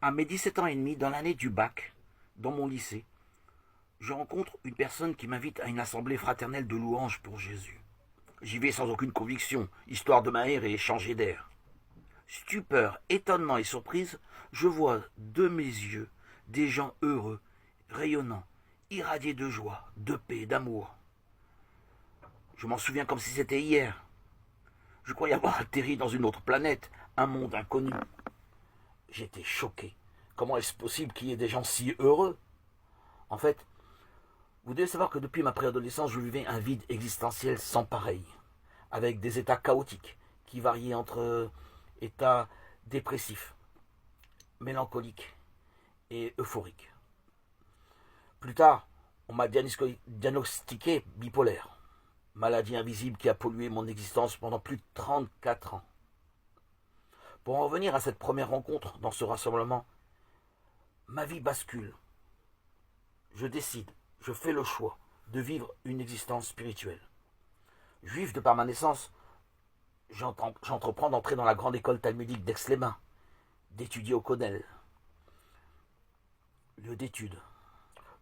À mes 17 ans et demi, dans l'année du bac, dans mon lycée, je rencontre une personne qui m'invite à une assemblée fraternelle de louanges pour Jésus. J'y vais sans aucune conviction, histoire de m'aérer et changer d'air. Stupeur, étonnement et surprise, je vois de mes yeux des gens heureux, rayonnants, irradiés de joie, de paix, d'amour. Je m'en souviens comme si c'était hier. Je croyais avoir atterri dans une autre planète, un monde inconnu. J'étais choqué. Comment est-ce possible qu'il y ait des gens si heureux? En fait, vous devez savoir que depuis ma préadolescence, je vivais un vide existentiel sans pareil, avec des états chaotiques qui variaient entre états dépressifs, mélancoliques et euphoriques. Plus tard, on m'a diagnostiqué bipolaire, maladie invisible qui a pollué mon existence pendant plus de 34 ans. Pour en revenir à cette première rencontre dans ce rassemblement, ma vie bascule. Je décide, je fais le choix de vivre une existence spirituelle. Juif de par ma naissance, j'entreprends d'entrer dans la grande école talmudique d'Aix-les-Bains, d'étudier au Codel, lieu d'études.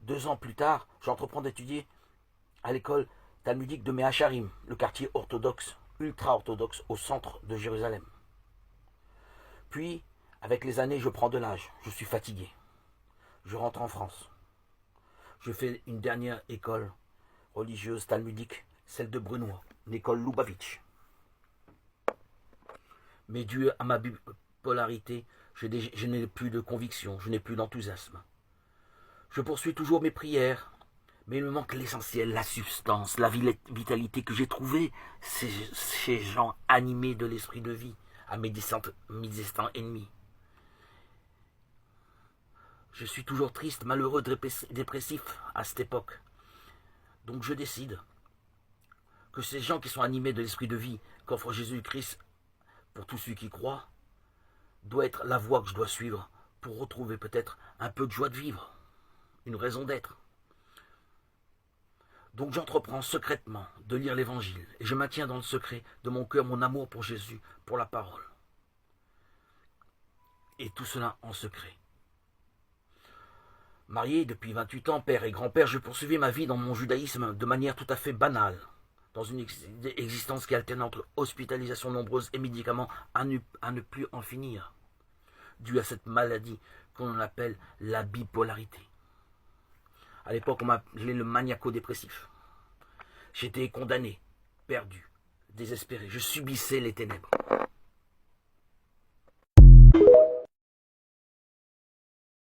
2 ans plus tard, j'entreprends d'étudier à l'école talmudique de Mehacharim, le quartier orthodoxe, ultra-orthodoxe au centre de Jérusalem. Puis, avec les années, je prends de l'âge, je suis fatigué. Je rentre en France. Je fais une dernière école religieuse talmudique, celle de Brunois, l'école Lubavitch. Mais dû à ma bipolarité, je n'ai plus de conviction, je n'ai plus d'enthousiasme. Je poursuis toujours mes prières, mais il me manque l'essentiel, la substance, la vitalité que j'ai trouvée, ces gens animés de l'esprit de vie à mes 17 ans et demi. Je suis toujours triste, malheureux, dépressif à cette époque. Donc je décide que ces gens qui sont animés de l'esprit de vie qu'offre Jésus-Christ pour tous ceux qui croient, doit être la voie que je dois suivre pour retrouver peut-être un peu de joie de vivre, une raison d'être. Donc j'entreprends secrètement de lire l'Évangile et je maintiens dans le secret de mon cœur mon amour pour Jésus, pour la parole. Et tout cela en secret. Marié depuis 28 ans, père et grand-père, je poursuivais ma vie dans mon judaïsme de manière tout à fait banale, dans une existence qui alterne entre hospitalisations nombreuses et médicaments à ne plus en finir, dû à cette maladie qu'on appelle la bipolarité. À l'époque, on m'appelait le maniaco-dépressif. J'étais condamné, perdu, désespéré. Je subissais les ténèbres.